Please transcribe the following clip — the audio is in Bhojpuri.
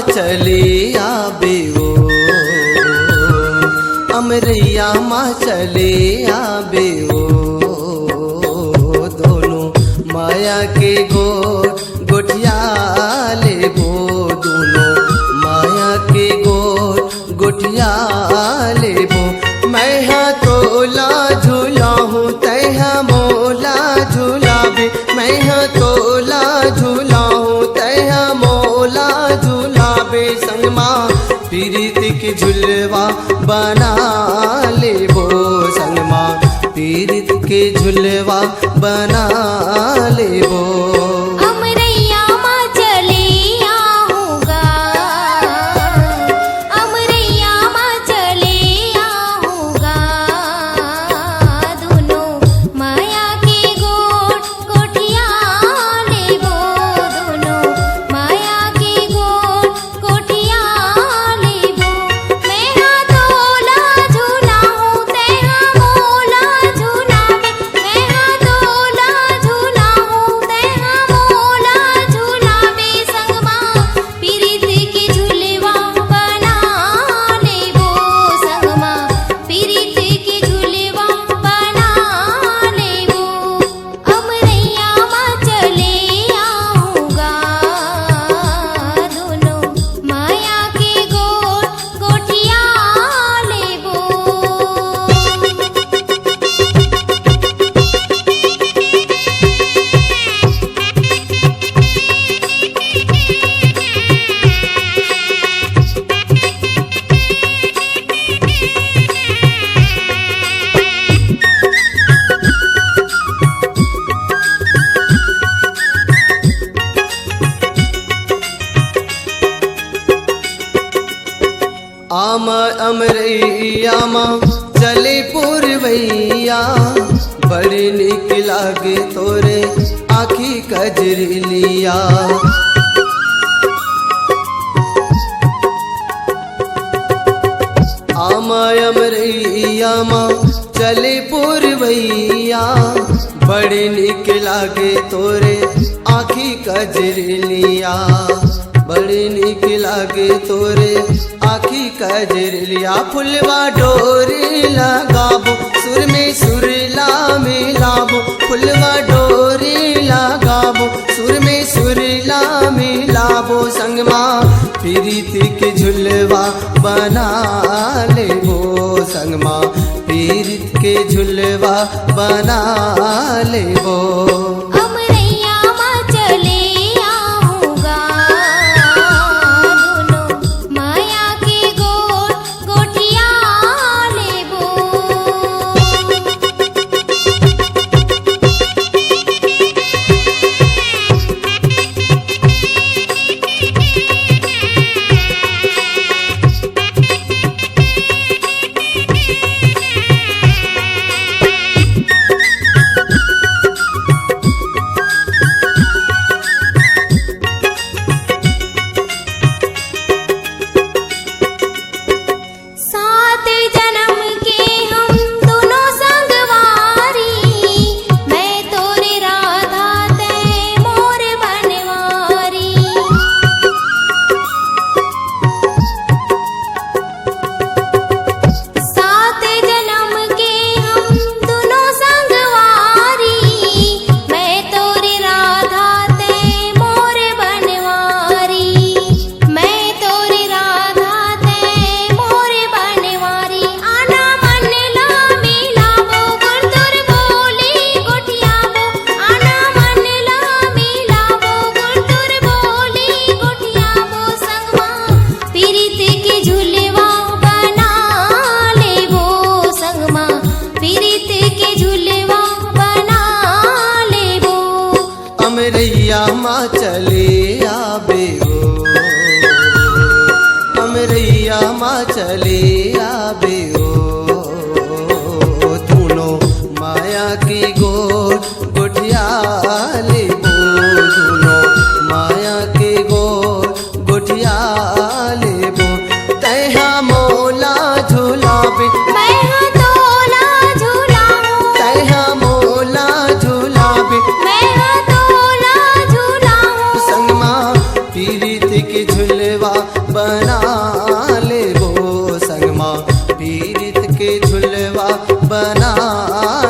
चले आबे ओ, अमरैया माँ चले आबे ओ, दोनों माया के गोठिया लेबो, दोनों माया के गोठिया लेबो। मैं हाँ तोला झूला हूँ तैहा मोला झूलाबे, मैं हाँ तोला झूला हूँ तैहा मोला झूलाबे। संगमा पीरित के झुलवा बना लेबो, संगमा पीरित के झुलवा बना लेबो। अमरैया माँ चले आऊँगा, अमरैया माँ चले आऊँगा, दोनों माया के गोठिया लेबो, दोनों माया के गोठिया लेबो। मैं हाँ तोला झूला हूँ तैहा मोला झूलाबे, मैं हाँ तोला झूला हूँ तैहा मोला झूलाबे। संगमा पीरित के झुलवा बना लेबो, संगमा पीरित के झुलवा बना लेबो। अमरैया माँ चले आऊँगा, दोनों माया के गोठिया लेबो। अमरैया माँ चले पुरवैया, बड़ी निक लागे तोरे आखी कजरिलिया। अमरैया माँ चले पुरवैया, बड़ी निक लागे तोरे आखी कजरिलिया, बड़ी निक लागे तोरे आखी कजरिलिया। फुलवा डोरी लगाबो, सुर में सुरला मिलाबो, फुलवा डोरी लगाबो, सुर में सुरला मिलाबो। संगमा पीरित के झुलवा बना लेबो, संगमा पीरित के झुलवा बना लेबो। अमरैया माँ चले आऊँगा, दोनों माया के गोठिया लेबो। सात जन्म के हम दोनों संगवारी, मैं तोरे राधा तै मोर बनवारी। सात जन्म के हम दोनों संगवारी, मैं तोरे राधा तै मोर बनवारी, मैं तोरे राधा तै मोर बनवारी। आना मन ला मिलाबो, गुरदुर बोली गोठियाबो, आना मन ला मिलाबो, गुरदुर बोली गोठियाबो। संगमा पीरित के झुलवा बना लेबो, संगमा पीरित के झुलवा बना लेबो। अमरैया माँ चले आबे ओ, अमरैया माँ चले आबे ओ, दोनों माया की गोठिया लेबो, दोनों माया के गोठिया लेबो। तैहा मोला झूलाबे, मैं हाँ तोला झूला हूँ तैहा मोला झूलाबे, मैं हाँ तोला झूला हूँ। संग ना